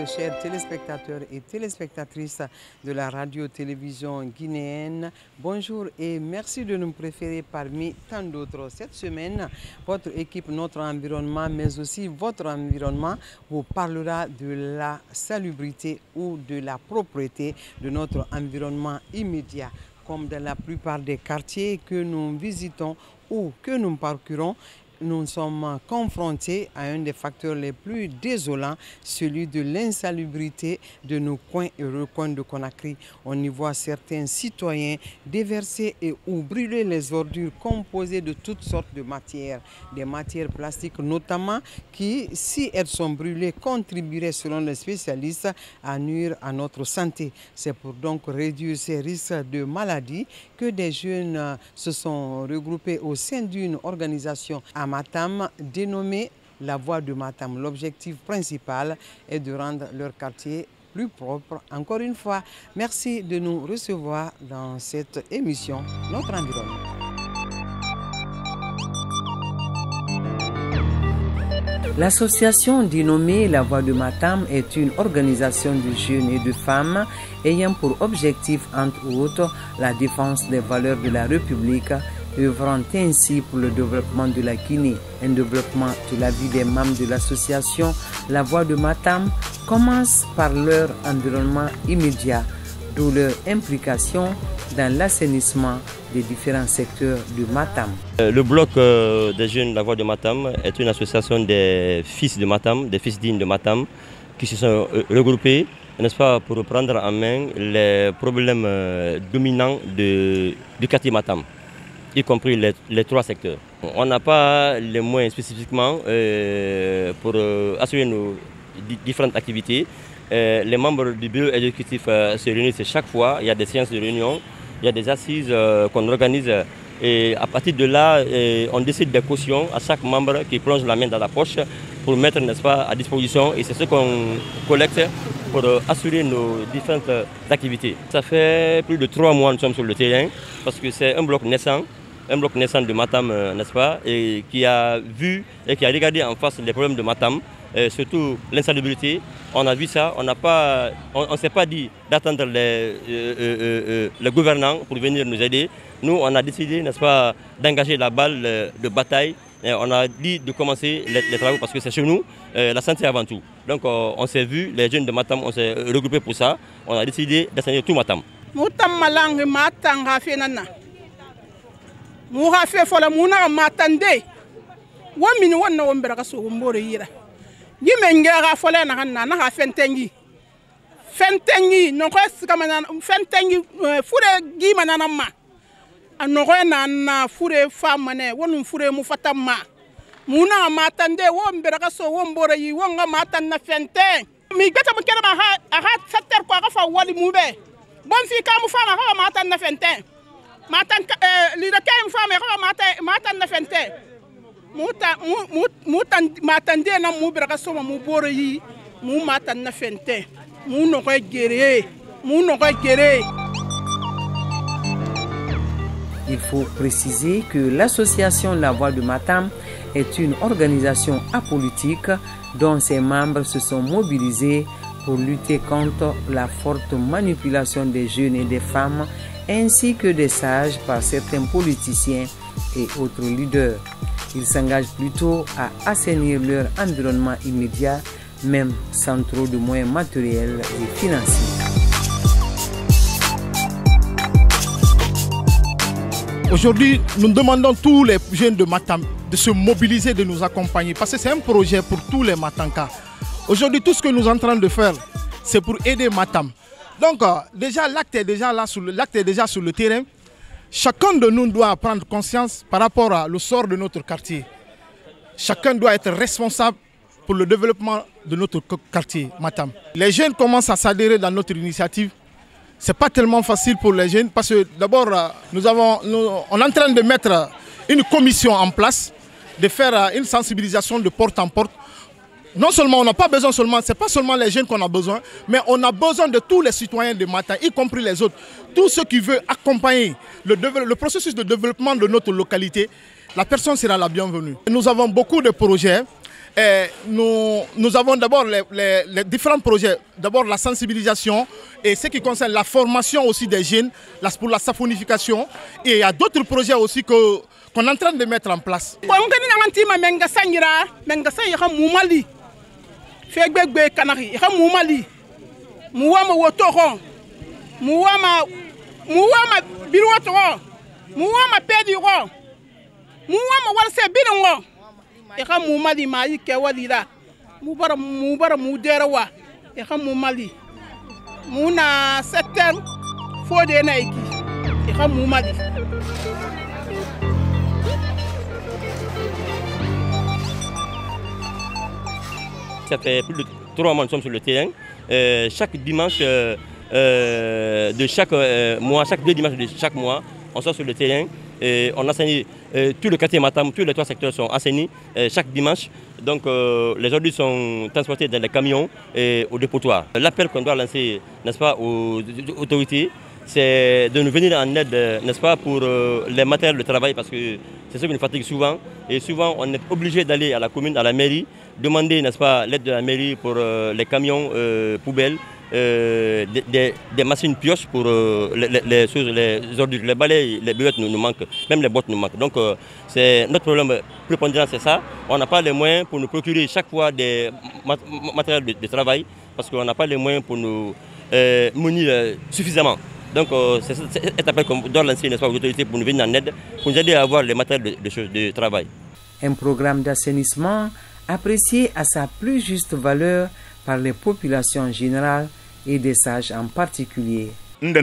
chers téléspectateurs et téléspectatrices de la radio-télévision guinéenne. Bonjour et merci de nous préférer parmi tant d'autres. Cette semaine, votre équipe Notre Environnement, mais aussi votre environnement, vous parlera de la salubrité ou de la propreté de notre environnement immédiat. Comme dans la plupart des quartiers que nous visitons ou que nous parcourons, nous sommes confrontés à un des facteurs les plus désolants, celui de l'insalubrité de nos coins et recoins de Conakry. On y voit certains citoyens déverser et ou brûler les ordures composées de toutes sortes de matières, des matières plastiques notamment, qui, si elles sont brûlées, contribueraient selon les spécialistes à nuire à notre santé. C'est pour donc réduire ces risques de maladie que des jeunes se sont regroupés au sein d'une organisation à Matam, dénommée La Voix de Matam. L'objectif principal est de rendre leur quartier plus propre. Encore une fois, merci de nous recevoir dans cette émission Notre Environnement. L'association dénommée La Voix de Matam est une organisation de jeunes et de femmes ayant pour objectif, entre autres, la défense des valeurs de la République, œuvrant ainsi pour le développement de la Guinée. Un développement de la vie des membres de l'association La Voix de Matam commence par leur environnement immédiat, d'où leur implication dans l'assainissement des différents secteurs de Matam. Le bloc des jeunes La Voix de Matam est une association des fils de Matam, des fils dignes de Matam, qui se sont regroupés, n'est-ce pas, pour prendre en main les problèmes dominants du quartier Matam, y compris les trois secteurs. On n'a pas les moyens spécifiquement pour assurer nos différentes activités. Les membres du bureau exécutif se réunissent chaque fois, il y a des séances de réunion, il y a des assises qu'on organise et à partir de là, on décide des cautions à chaque membre qui plonge la main dans la poche pour mettre, n'est-ce pas, à disposition, et c'est ce qu'on collecte pour assurer nos différentes activités. Ça fait plus de 3 mois que nous sommes sur le terrain parce que c'est un bloc naissant de Matam, n'est-ce pas, et qui a vu et qui a regardé en face les problèmes de Matam, surtout l'insalubrité. On a vu ça, on ne s'est pas dit d'attendre les gouvernants pour venir nous aider. Nous, on a décidé, n'est-ce pas, d'engager la balle de bataille. Et on a dit de commencer les travaux parce que c'est chez nous, la santé avant tout. Donc on s'est vu, les jeunes de Matam, on s'est regroupés pour ça. On a décidé d'assainir tout Matam. Fentengi no ko kamana fentengi fure gi manana ma anogo na fure famane wonu fure mu fatama muna matande wo mbera so wo mbora yi wo nga matan na fente mi gata mu kera ma ha setter ko ga fa wali mu be bon fi ka mu fama ha matan na fente matan li da kay mu fama ha matan na fente mutan matande na mu bera so mu bora yi mu matan na fente. Il faut préciser que l'association La Voix de Matam est une organisation apolitique dont ses membres se sont mobilisés pour lutter contre la forte manipulation des jeunes et des femmes ainsi que des sages par certains politiciens et autres leaders. Ils s'engagent plutôt à assainir leur environnement immédiat, même sans trop de moyens matériels et financiers. Aujourd'hui, nous demandons tous les jeunes de Matam de se mobiliser, de nous accompagner, parce que c'est un projet pour tous les Matankas. Aujourd'hui, tout ce que nous sommes en train de faire, c'est pour aider Matam. Donc, déjà, l'acte est déjà sur le terrain. Chacun de nous doit prendre conscience par rapport au sort de notre quartier. Chacun doit être responsable pour le développement de notre quartier, Matam. Les jeunes commencent à s'adhérer dans notre initiative. Ce n'est pas tellement facile pour les jeunes parce que d'abord, on est en train de mettre une commission en place, de faire une sensibilisation de porte en porte. Non seulement on n'a pas besoin seulement, ce n'est pas seulement les jeunes qu'on a besoin, mais on a besoin de tous les citoyens de Matam, y compris les autres. Tous ceux qui veulent accompagner le processus de développement de notre localité, la personne sera la bienvenue. Nous avons beaucoup de projets. nous avons d'abord les différents projets. D'abord la sensibilisation et ce qui concerne la formation aussi des jeunes pour la saponification. Et il y a d'autres projets aussi qu'on est en train de mettre en place. Eka mumali ma yi ke walira mubara mudera wa eka mumali muna setel fode na iki eka mumali. Ça fait plus de 3 mois que nous sommes sur le terrain. Chaque dimanche de chaque mois, chaque 2 dimanches de chaque mois, on sort sur le terrain. Et on enseigne tout le quartier Matam, tous les 3 secteurs sont enseignés chaque dimanche. Donc les ordures sont transportés dans les camions et au dépotoir. L'appel qu'on doit lancer, n'est-ce pas, aux autorités, c'est de nous venir en aide, n'est-ce pas, pour les matériels de travail, parce que c'est ce qui nous fatigue souvent. Et souvent, on est obligé d'aller à la commune, à la mairie, demander, n'est-ce pas, l'aide de la mairie pour les camions poubelles. Des machines pioches pour les ordures, les balais, les buvettes nous manquent, même les bottes nous manquent. Donc c'est notre problème prépondérant, c'est ça. On n'a pas les moyens pour nous procurer chaque fois des matériels de travail parce qu'on n'a pas les moyens pour nous munir suffisamment. Donc c'est cet appel qu'on doit lancer, n'est-ce pas, aux autorités pour nous venir en aide, pour nous aider à avoir les matériels de travail. Un programme d'assainissement apprécié à sa plus juste valeur par les populations en général et des sages en particulier. La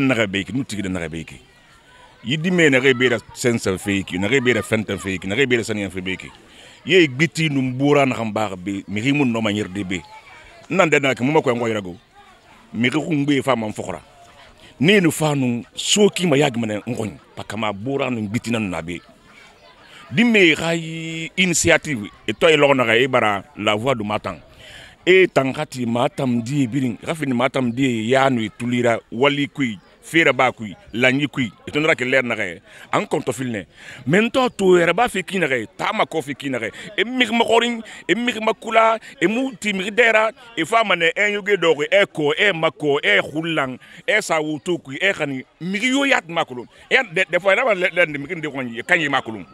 voix du matin. Et tangati matam di biring rafini matam di yanu tulira wali kui fera ba kui lanyi kui etonra ke ler nare an konto filne mento to era ba fi kinare tama ko fi kinare e mir makorin e mir makula e muti mir dera e fama ne en yuge dogo e ko e mako e hulang e sa wutu kui e khani mir yo yat makulun e de fois ra len mi de ko ni kanyi makulun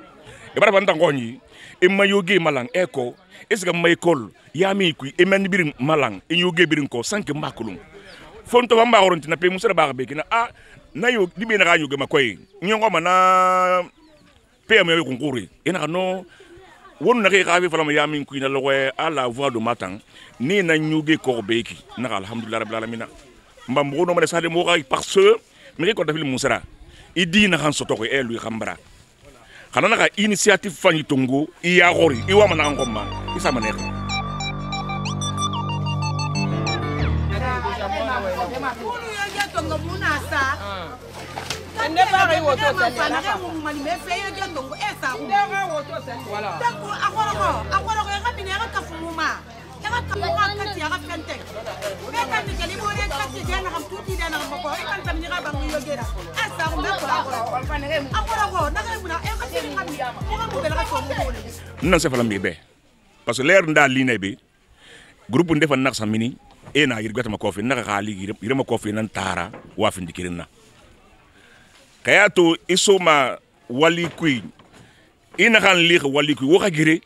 e bara ban tangoni e mayoge malang e ko esga maykol yami kui emen birin malang inyoge birin ko sanke makulum fonto bamba horonti na pe musara ba be kina a na yo dibe na yo gema koy nyongo mana pe me ko nguri ina no wonu na ga be fala yami kui na lowe à la voix de matin ni na nyuge ko be ki na alhamdulillah rabbil alamin mbam wono ma sa de mo parce que me ko dafil musara idi na han soto ko e lui khambara xana na initiative fani tongo iya gori iwa mana ngomma isa manex non c'est pas la mieux parce que l'air nda liné bi groupe ndefa nak samini e na yirgata ma kofi naka khali yirma kofi nan tara wa fi ndikirina kayato isoma wali kui ina kan li wali kui wo khagire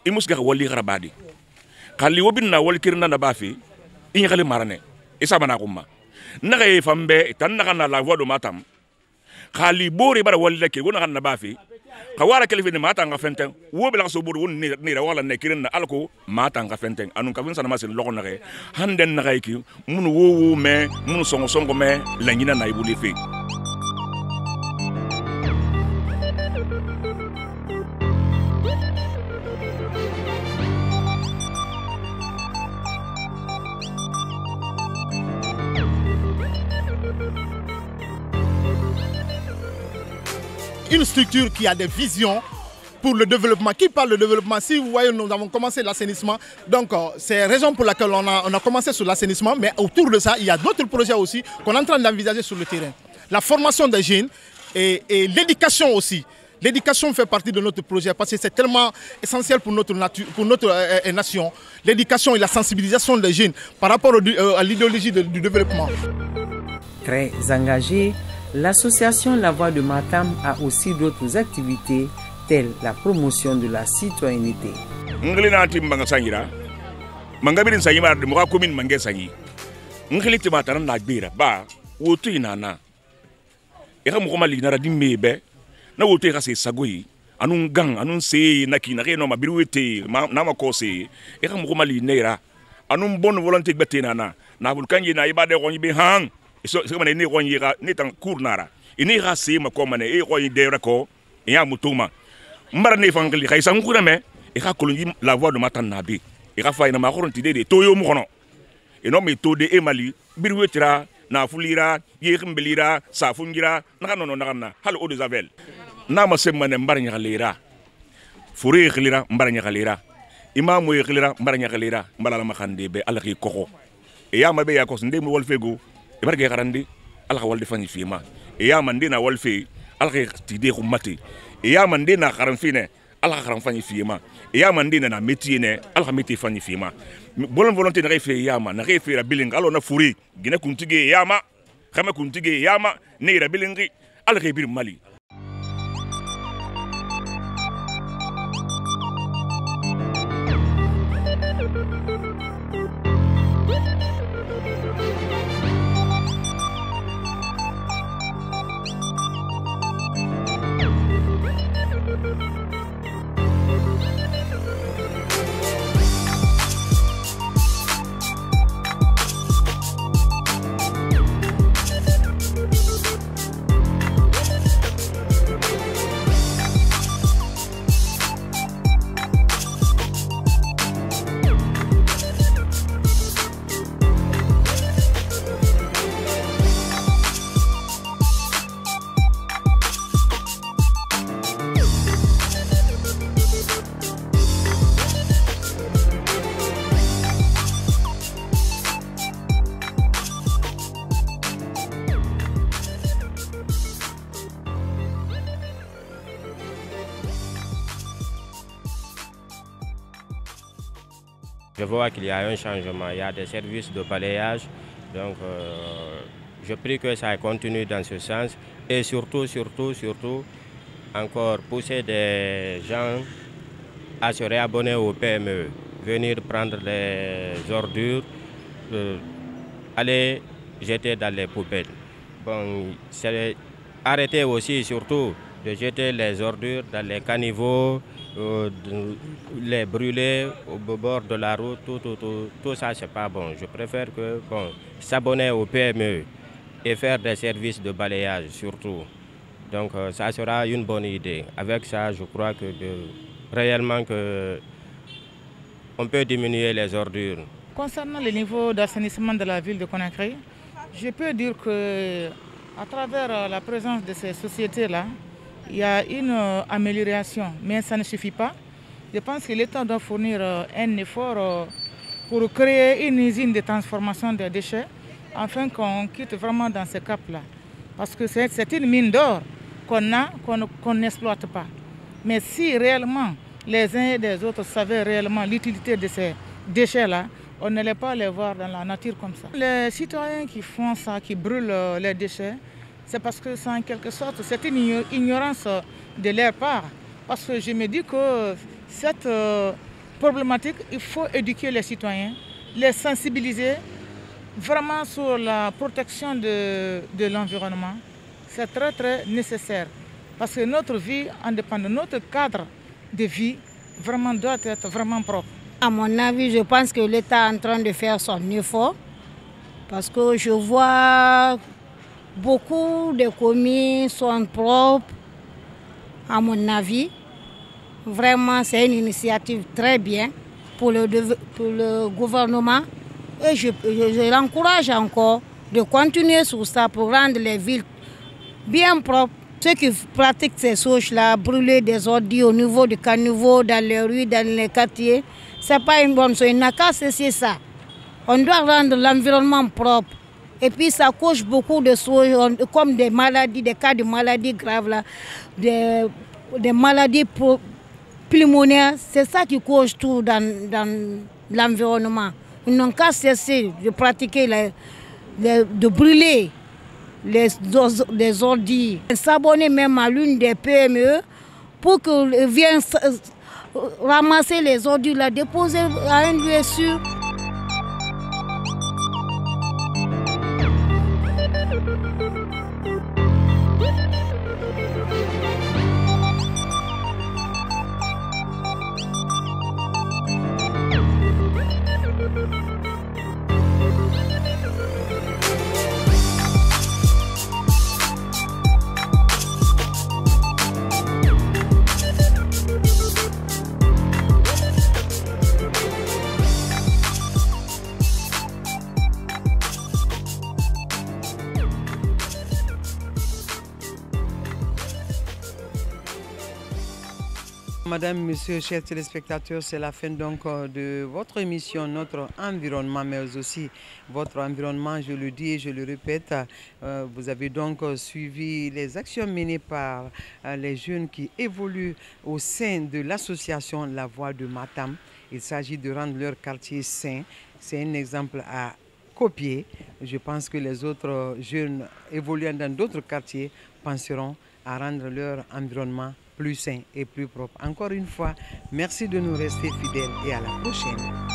imus ga wali kharabadi khali wobinna wali kirna na bafi in khali marane isa bana kuma naka e fambe tan naka na la voix de matam khali bori bara wali lake wona kan na bafi khawara kelifini mata nga fenten wo bela so buru won ni wala ne kirin alko mata nga fenten anun ka vinsa na masin logo na handen na ki mun wo me mun songo me langina na ibuli fi. Une structure qui a des visions pour le développement. Qui parle de développement? Si vous voyez, nous avons commencé l'assainissement. Donc, c'est la raison pour laquelle on a commencé sur l'assainissement. Mais autour de ça, il y a d'autres projets aussi qu'on est en train d'envisager sur le terrain. La formation des jeunes et l'éducation aussi. L'éducation fait partie de notre projet parce que c'est tellement essentiel pour notre nation. L'éducation et la sensibilisation des jeunes par rapport à l'idéologie du développement. Très engagée, l'association La Voix de Matam a aussi d'autres activités telles la promotion de la citoyenneté. Na wote ka se sagoyi anun gang anun se nakina reno ma biruete na ma kose e ka mo mali neira anun bonne volonté bete nana na bulkanji na ibade ko be hang so ma ne ko yira ne tan cournara ini ra se ma ko mane e ko de ko e ya mutuma mbara ne fangli kay sang kurame e ka kolonji La Voix de Matam na be e ka fayna ma koronti de toyo mu kono e no me to de e mali biruetira na fulira yekmbelira safungira na hal eau de javel na ma semane mbarnya galera fure khilira mbarnya galera imamu khilira mbarnya galera mbala ma khande be alaki koko e ya mabe ya ko nde mo wol fego e barke garandi alaka wal defani fima e ya mande na wol fe alaki tide ko mati e ya mande na kharam fine alaka kharam fani fima e ya mande na métier ne alaka métier fani fima bolon volonté na refe yama na refe ra bilinga alo na furi gina kuntige yama khama kuntige yama ne ra bilingi alaka bir mali. Je vois qu'il y a un changement, il y a des services de balayage, donc je prie que ça continue dans ce sens et surtout, encore pousser des gens à se réabonner au PME, venir prendre les ordures, aller jeter dans les poubelles. Bon, c'est arrêter aussi surtout de jeter les ordures dans les caniveaux, les brûler au bord de la route, tout ça c'est pas bon. Je préfère que s'abonner au PME et faire des services de balayage surtout. Donc ça sera une bonne idée. Avec ça, je crois que réellement on peut diminuer les ordures. Concernant le niveau d'assainissement de la ville de Conakry, je peux dire que à travers la présence de ces sociétés-là, il y a une amélioration, mais ça ne suffit pas. Je pense que l'État doit fournir un effort pour créer une usine de transformation des déchets afin qu'on quitte vraiment dans ce cap-là. Parce que c'est une mine d'or qu'on a, qu'on n'exploite pas. Mais si réellement les uns et les autres savaient réellement l'utilité de ces déchets-là, on n'allait pas les voir dans la nature comme ça. Les citoyens qui font ça, qui brûlent les déchets, c'est parce que c'est en quelque sorte, c'est une ignorance de leur part. Parce que je me dis que cette problématique, il faut éduquer les citoyens, les sensibiliser vraiment sur la protection de l'environnement. C'est très très nécessaire. Parce que notre vie en dépend, notre cadre de vie vraiment doit être vraiment propre. À mon avis, je pense que l'État est en train de faire son effort. Parce que je vois beaucoup de communes sont propres, à mon avis. Vraiment, c'est une initiative très bien pour le gouvernement. Et je l'encourage encore de continuer sur ça pour rendre les villes bien propres. Ceux qui pratiquent ces choses-là, brûler des ordures au niveau du caniveau, dans les rues, dans les quartiers, ce n'est pas une bonne chose. Il n'a qu'à cesser ça. On doit rendre l'environnement propre. Et puis ça cause beaucoup de choses, comme des maladies, des cas de maladies graves, là, des des maladies pulmonaires. C'est ça qui cause tout dans l'environnement. Ils n'ont qu'à cesser de pratiquer, de brûler les ordures. S'abonner même à l'une des PME pour qu'ils viennent ramasser les ordures, la déposer à un lieu sûr. Madame, Monsieur, chers téléspectateurs, c'est la fin donc de votre émission, notre environnement, mais aussi votre environnement, je le dis et je le répète. Vous avez donc suivi les actions menées par les jeunes qui évoluent au sein de l'association La Voix de Matam. Il s'agit de rendre leur quartier sain. C'est un exemple à copier. Je pense que les autres jeunes évoluant dans d'autres quartiers penseront à rendre leur environnement plus sain et plus propre. Encore une fois, merci de nous rester fidèles et à la prochaine.